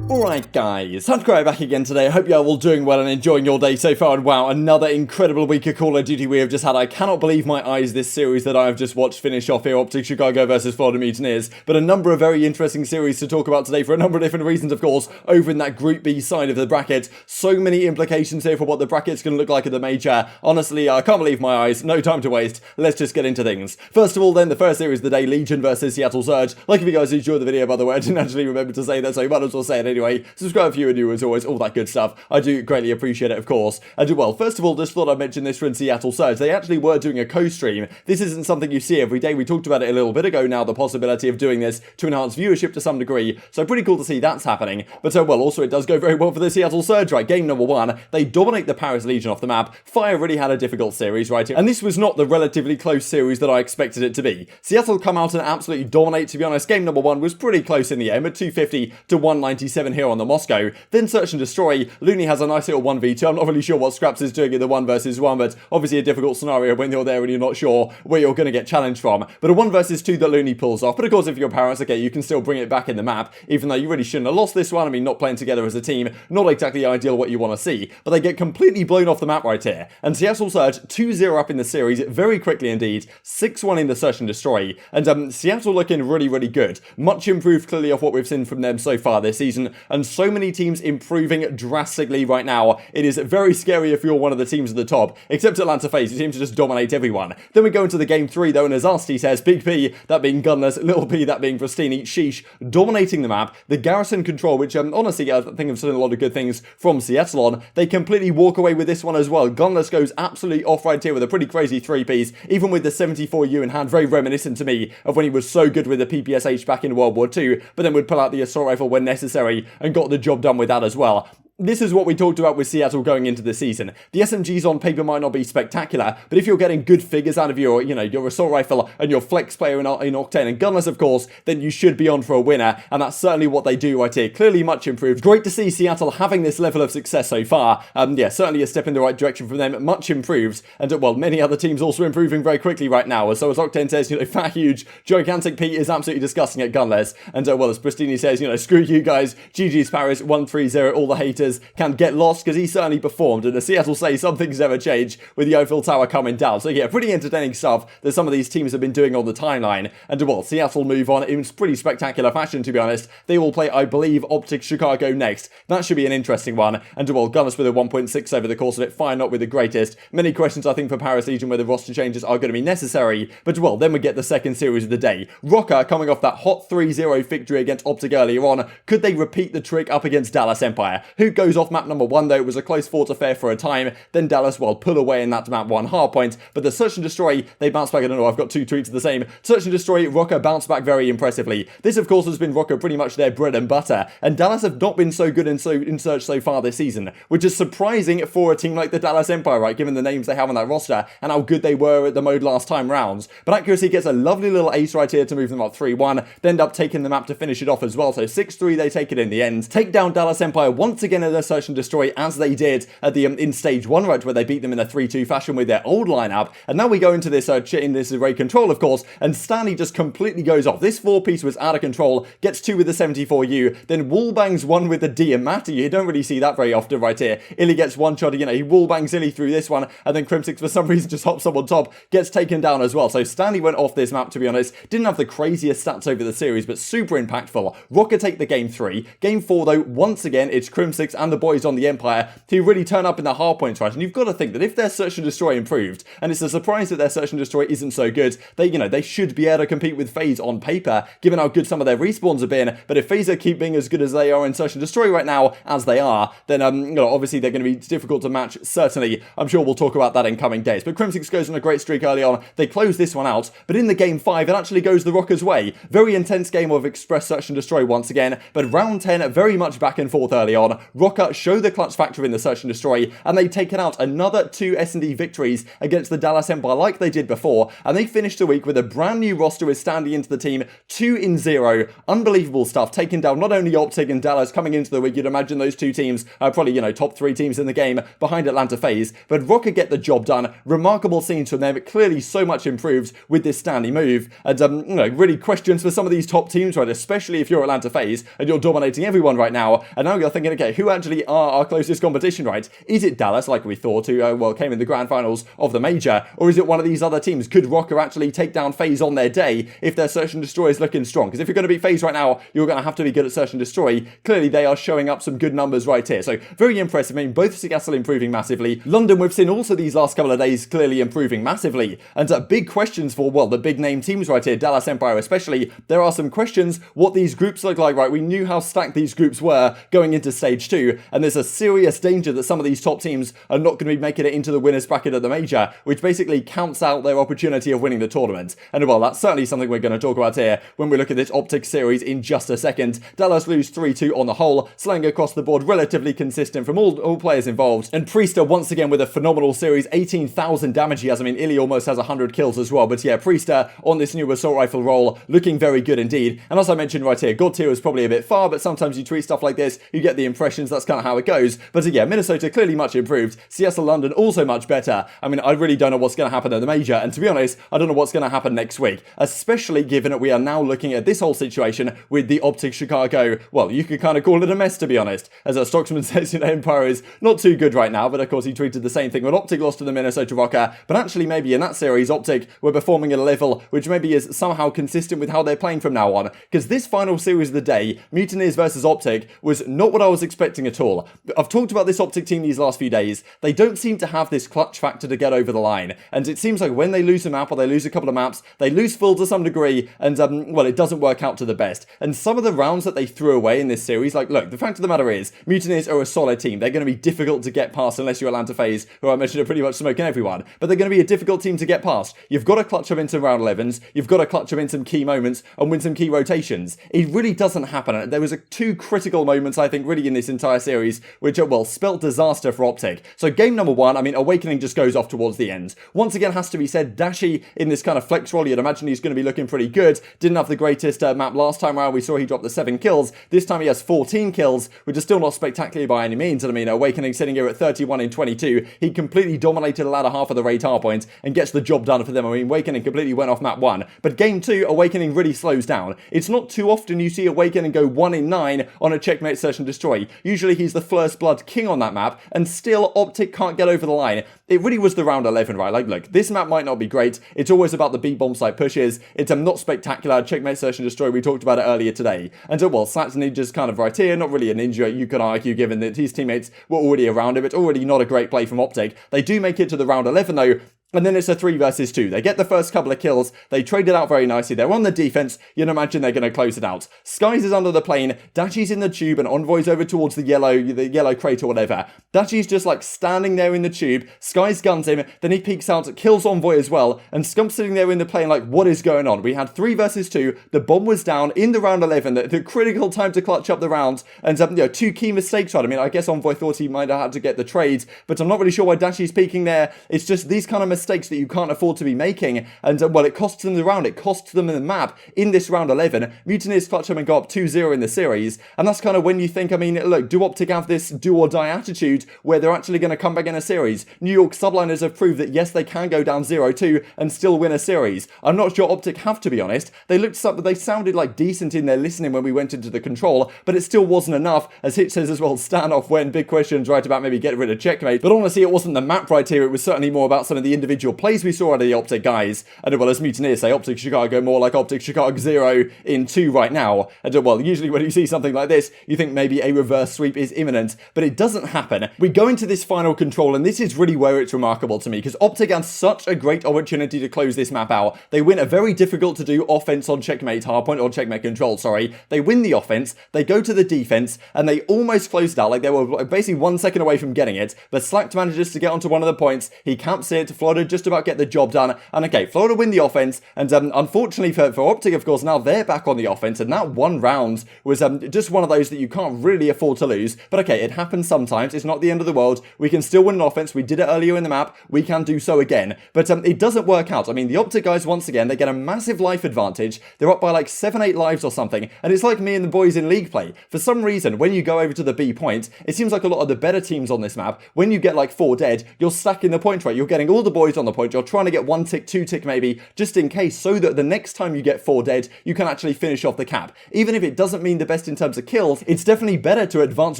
Alright guys, TacticalRab back again today. I hope you're all doing well and enjoying your day so far, and wow, another incredible week of Call of Duty we have just had. I cannot believe my eyes this series that I have just watched finish off here, OpTic Chicago versus Florida Mutineers, but a number of very interesting series to talk about today for a number of different reasons, of course, over in that Group B side of the bracket. So many implications here for what the bracket's going to look like at the major. Honestly, I can't believe my eyes, no time to waste, let's just get into things. First of all then, the first series of the day, Legion versus Seattle Surge. Like if you guys enjoyed the video by the way, I didn't actually remember to say that, so you might as well say it anyway. Subscribe if you're new as always, all that good stuff. I do greatly appreciate it, of course. And well, first of all, just thought I'd mention this from Seattle Surge. They actually were doing a co-stream. This isn't something you see every day. We talked about it a little bit ago now, the possibility of doing this to enhance viewership to some degree. So pretty cool to see that's happening. But well, also it does go very well for the Seattle Surge, right? Game number 1, they dominate the Paris Legion off the map. Fire really had a difficult series, right? And this was not the relatively close series that I expected it to be. Seattle come out and absolutely dominate, to be honest. Game number 1 was pretty close in the aim at 250 to 197 here on the Moscow. Then Search and Destroy. Loony has a nice little 1v2. I'm not really sure what Scraps is doing in the 1 versus 1, but obviously a difficult scenario when you're there and you're not sure where you're going to get challenged from. But a 1 versus 2 that Loony pulls off. But of course, if you're Paris, okay, you can still bring it back in the map, even though you really shouldn't have lost this one. I mean, not playing together as a team, not exactly ideal what you want to see, but they get completely blown off the map right here. And Seattle Surge 2-0 up in the series very quickly indeed, 6-1 in the Search and Destroy. And Seattle looking really, really good. Much improved clearly off what we've seen from them so far this season, and so many teams improving drastically right now. It is very scary if you're one of the teams at the top, except Atlanta FaZe, who seem to just dominate everyone. Then we go into the game 3 though, and as Arcitys says, Big P, that being Gunless, Little P, that being Prestinni, sheesh, dominating the map. The garrison control, which honestly I think I've seen a lot of good things from Seattle on, they completely walk away with this one as well. Gunless goes absolutely off right here with a pretty crazy 3-piece, even with the 74U in hand, very reminiscent to me of when he was so good with the PPSH back in World War II, but then would pull out the assault rifle when necessary and got the job done with that as well. This is what we talked about with Seattle going into the season. The SMGs on paper might not be spectacular, but if you're getting good figures out of your, your assault rifle and your flex player in Octane and Gunless, of course, then you should be on for a winner, and that's certainly what they do right here. Clearly much improved. Great to see Seattle having this level of success so far. Yeah, certainly a step in the right direction from them. Much improved, and well, many other teams also improving very quickly right now. So as Octane says, fat, huge, gigantic P is absolutely disgusting at Gunless, and well, as Prestinni says, screw you guys, GG's Paris, 1-3-0, all the haters can get lost, because he certainly performed, and the Seattle say some things never change with the Eiffel Tower coming down. So yeah, pretty entertaining stuff that some of these teams have been doing on the timeline. And well, Seattle move on in pretty spectacular fashion, to be honest. They will play, I believe, OpTic Chicago next. That should be an interesting one. And well, Gunless with a 1.6 over the course of it, fine, not with the greatest. Many questions I think for Paris Legion where the roster changes are going to be necessary, but well, then we get the second series of the day. Rokkr coming off that hot 3-0 victory against OpTic earlier on. Could they repeat the trick up against Dallas Empire? Huke goes off map number 1 though. It was a close fought affair for a time. Then Dallas, well, pull away in that map 1 hardpoint, but the Search and Destroy, they bounce back. I don't know, I've got 2 tweets of the same. Search and Destroy, Rokkr bounce back very impressively. This of course has been Rokkr pretty much their bread and butter, and Dallas have not been so good in Search so far this season, which is surprising for a team like the Dallas Empire, right, given the names they have on that roster and how good they were at the mode last time rounds. But Accuracy gets a lovely little ace right here to move them up 3-1, they end up taking the map to finish it off as well, so 6-3 they take it in the end. Take down Dallas Empire once again in their Search and Destroy, as they did at the in stage 1, right, where they beat them in a 3-2 fashion with their old lineup. And now we go into this in this raid control, of course, and Standy just completely goes off. This 4-piece was out of control, gets 2 with the 74U, then wallbangs 1 with the D and Matty. You don't really see that very often right here. ILLey gets one shot, he wallbangs ILLey through this one, and then Crimsix for some reason just hops up on top, gets taken down as well. So Standy went off this map, to be honest. Didn't have the craziest stats over the series, but super impactful. Rokkr take the game 3. Game 4 though, once again, it's Crimsix and the boys on the Empire who really turn up in the hardpoints, right? And you've got to think that if their Search and Destroy improved, and it's a surprise that their Search and Destroy isn't so good, they should be able to compete with FaZe on paper, given how good some of their respawns have been. But if FaZe are keeping as good as they are in Search and Destroy right now, as they are, then obviously they're going to be difficult to match, certainly. I'm sure we'll talk about that in coming days. But Crimsix goes on a great streak early on. They close this one out, but in the game 5, it actually goes the Rokkr's way. Very intense game of Express Search and Destroy once again, but round 10, very much back and forth early on. Rokkr Rokkr show the clutch factor in the search and destroy, and they've taken out another 2 SnD victories against the Dallas Empire like they did before, and they finished the week with a brand new roster with Standy into the team, 2-0. Unbelievable stuff, taking down not only OpTic and Dallas coming into the week. You'd imagine those two teams are probably, you know, top 3 teams in the game behind Atlanta FaZe, but Rokkr get the job done. Remarkable scenes from them, clearly so much improved with this Standy move, and you know, really questions for some of these top teams, right, especially if you're Atlanta FaZe and you're dominating everyone right now, and now you're thinking, okay, who actually are our closest competition, right? Is it Dallas, like we thought, who, well, came in the grand finals of the major, or is it one of these other teams? Could Rokkr actually take down FaZe on their day if their search and destroy is looking strong? Because if you're going to beat FaZe right now, you're going to have to be good at search and destroy. Clearly, they are showing up some good numbers right here, so very impressive. I mean, both Seattle improving massively. London, we've seen also these last couple of days clearly improving massively, and big questions for, well, the big name teams right here, Dallas Empire especially. There are some questions what these groups look like, right? We knew how stacked these groups were going into stage 2, and there's a serious danger that some of these top teams are not going to be making it into the winners bracket of the major, which basically counts out their opportunity of winning the tournament. And well, that's certainly something we're going to talk about here when we look at this OpTic series in just a second. Dallas lose 3-2 on the whole, slaying across the board, relatively consistent from all players involved. And Priestahh once again with a phenomenal series, 18,000 damage he has. I mean, ILLey almost has 100 kills as well, but yeah, Priestahh on this new assault rifle role, looking very good indeed. And as I mentioned right here, God tier is probably a bit far, but sometimes you tweet stuff like this, you get the impressions, that's kind of how it goes. But yeah, Minnesota clearly much improved, Seattle, London also much better. I mean, I really don't know what's going to happen in the major, and to be honest, I don't know what's going to happen next week, especially given that we are now looking at this whole situation with the OpTic Chicago. Well, you could kind of call it a mess, to be honest, as a Stocksman says, you know, Empire is not too good right now, but of course he tweeted the same thing when OpTic lost to the Minnesota Rokkr. But actually maybe in that series OpTic were performing at a level which maybe is somehow consistent with how they're playing from now on, because this final series of the day, Mutineers versus OpTic, was not what I was expecting at all. I've talked about this OpTic team these last few days. They don't seem to have this clutch factor to get over the line, and it seems like when they lose a map or they lose a couple of maps, they lose full to some degree, and well, it doesn't work out to the best. And some of the rounds that they threw away in this series, like, look, the fact of the matter is, Mutineers are a solid team. They're going to be difficult to get past unless you're Atlanta FaZe, who I mentioned are pretty much smoking everyone, but they're going to be a difficult team to get past. You've got to clutch them into round 11s, you've got to clutch them in some key moments and win some key rotations. It really doesn't happen. There was two critical moments, I think, really in this entire series, which are, well, spelt disaster for OpTic. So game number 1, I mean, Awakening just goes off towards the end. Once again, has to be said, Dashy in this kind of flex role, you'd imagine he's going to be looking pretty good. Didn't have the greatest map last time around. We saw he dropped the 7 kills. This time he has 14 kills, which is still not spectacular by any means. And I mean, Awakening sitting here at 31 in 22. He completely dominated the latter half of the radar point and gets the job done for them. I mean, Awakening completely went off map 1. But game 2, Awakening really slows down. It's not too often you see Awakening go 1 in 9 on a checkmate search and destroy. Usually he's the first blood king on that map, and still OpTic can't get over the line. It really was the round 11, right? Like, look, this map might not be great. It's always about the B-bomb site pushes. It's not spectacular. Checkmate search and destroy, we talked about it earlier today. And so, well, Slack's ninja's kind of right here. Not really a ninja, you could argue, given that his teammates were already around him. It's already not a great play from OpTic. They do make it to the round 11, though. And then it's a 3 versus 2. They get the first couple of kills. They trade it out very nicely. They're on the defense. You'd imagine they're going to close it out. Skies is under the plane. Dashy's in the tube and Envoy's over towards the yellow crate or whatever. Dashy's just like standing there in the tube. Skies guns him. Then he peeks out, kills Envoy as well. And Scump's sitting there in the plane like, what is going on? We had 3 versus 2. The bomb was down in the round 11. The critical time to clutch up the round. And you know, 2 key mistakes, right? I mean, I guess Envoy thought he might have had to get the trades, but I'm not really sure why Dashy's peeking there. It's just these kind of mistakes that you can't afford to be making, and well, it costs them the round, it costs them the map in this round 11. Mutineers clutch them and go up 2-0 in the series, and that's kind of when you think, I mean, look, do OpTic have this do or die attitude where they're actually going to come back in a series? New York subliners have proved that yes, they can go down 0-2 and still win a series. I'm not sure OpTic have, to be honest. They sounded like decent in their listening when we went into the control, but it still wasn't enough. As Hitch says as well, standoff when big questions right about maybe get rid of checkmate, but honestly it wasn't the map right here, it was certainly more about some of the individual plays we saw out of the OpTic guys. And well, as Mutineers say, OpTic Chicago more like OpTic Chicago 0 in 2 right now. And well, usually when you see something like this, you think maybe a reverse sweep is imminent, but it doesn't happen. We go into this final control, and this is really where it's remarkable to me, because OpTic had such a great opportunity to close this map out. They win a very difficult to do offense on checkmate hardpoint, or checkmate control, sorry. They win the offense, they go to the defense, and they almost closed it out. Like, they were basically 1 second away from getting it, but Slack manages to get onto one of the points. He camps it, FeLo Florida just about get the job done. And okay, Florida win the offense, and unfortunately for OpTic, of course, now they're back on the offense, and that one round was just one of those that you can't really afford to lose. But okay, it happens sometimes. It's not the end of the world. We can still win an offense. We did it earlier in the map. We can do so again. But it doesn't work out. I mean, the OpTic guys, once again, they get a massive life advantage. They're up by like 7-8 lives or something, and it's like me and the boys in league play. For some reason, when you go over to the B point, it seems like a lot of the better teams on this map, when you get like 4 dead, you're stacking the point rate. You're getting all the boys on the point. You're trying to get 1 tick, 2 tick maybe, just in case, so that the next time you get 4 dead, you can actually finish off the cap. Even if it doesn't mean the best in terms of kills, it's definitely better to advance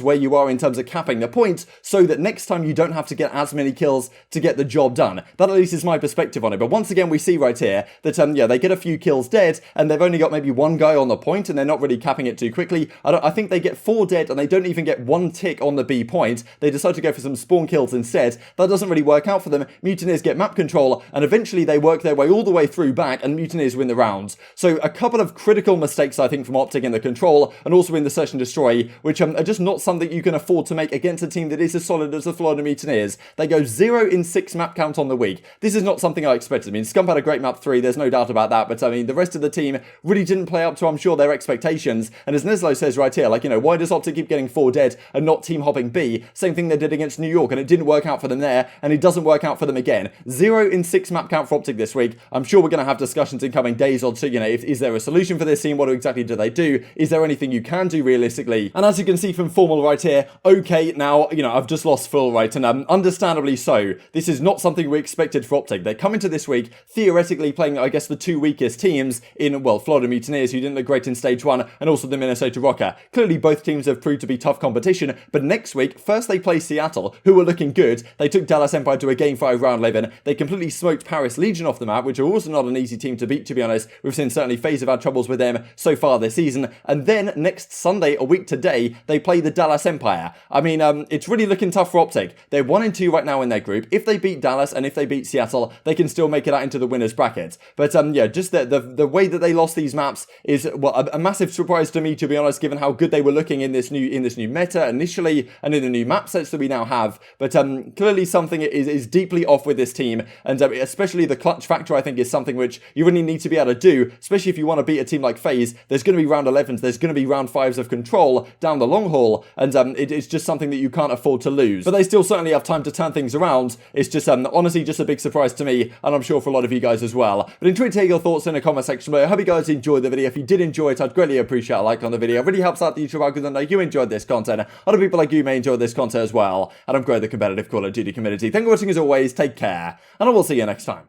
where you are in terms of capping the points, so that next time you don't have to get as many kills to get the job done. That at least is my perspective on it. But once again, we see right here that yeah, they get a few kills dead, and they've only got maybe 1 guy on the point, and they're not really capping it too quickly. I think they get 4 dead, and they don't even get 1 tick on the B point. They decide to go for some spawn kills instead. That doesn't really work out for them. Mutineers get map control, and eventually they work their way all the way through back, and Mutineers win the rounds. So a couple of critical mistakes, I think, from OpTic in the control, and also in the search and destroy, which are just not something you can afford to make against a team that is as solid as the Florida Mutineers. They go 0 in 6 map count on the week. This is not something I expected. I mean, Scump had a great map 3, there's no doubt about that, but I mean, the rest of the team really didn't play up to, I'm sure, their expectations. And as Neslo says right here, like, you know, why does OpTic keep getting 4 dead and not team hopping B? Same thing they did against New York, and it didn't work out for them there, and it doesn't work out for them again. 0 in 6 map count for OpTic this week. I'm sure we're going to have discussions in coming days or two, you know, is there a solution for this team? What exactly do they do? Is there anything you can do realistically? And as you can see from Formal right here, okay, now, you know, I've just lost full right, and understandably so. This is not something we expected for OpTic. They come into this week theoretically playing, I guess, the 2 weakest teams in, well, Florida Mutineers, who didn't look great in Stage 1, and also the Minnesota Rokkr. Clearly, both teams have proved to be tough competition, but next week, first they play Seattle, who were looking good. They took Dallas Empire to a Game 5 round 11. They completely smoked Paris Legion off the map, which are also not an easy team to beat, to be honest. We've seen certainly FaZe have had troubles with them so far this season. And then, next Sunday, a week today, they play the Dallas Empire. I mean, it's really looking tough for OpTic. They're 1-2 right now in their group. If they beat Dallas and if they beat Seattle, they can still make it out into the winners bracket. But yeah, just the way that they lost these maps is, well, a massive surprise to me, to be honest, given how good they were looking in this new meta initially and in the new map sets that we now have. But clearly something is deeply off with this team, and especially the clutch factor, I think, is something which you really need to be able to do, especially if you want to beat a team like FaZe. There's going to be round 11s, there's going to be round 5s of control down the long haul, and it's just something that you can't afford to lose. But they still certainly have time to turn things around. It's just honestly just a big surprise to me, and I'm sure for a lot of you guys as well. But enjoy taking your thoughts in the comment section below. I hope you guys enjoyed the video. If you did enjoy it, I'd greatly appreciate a like on the video. It really helps out the YouTube algorithm that you enjoyed this content. Other people like you may enjoy this content as well, and I'm growing the competitive Call of Duty community. Thank you for watching as always, take care, and I will see you next time.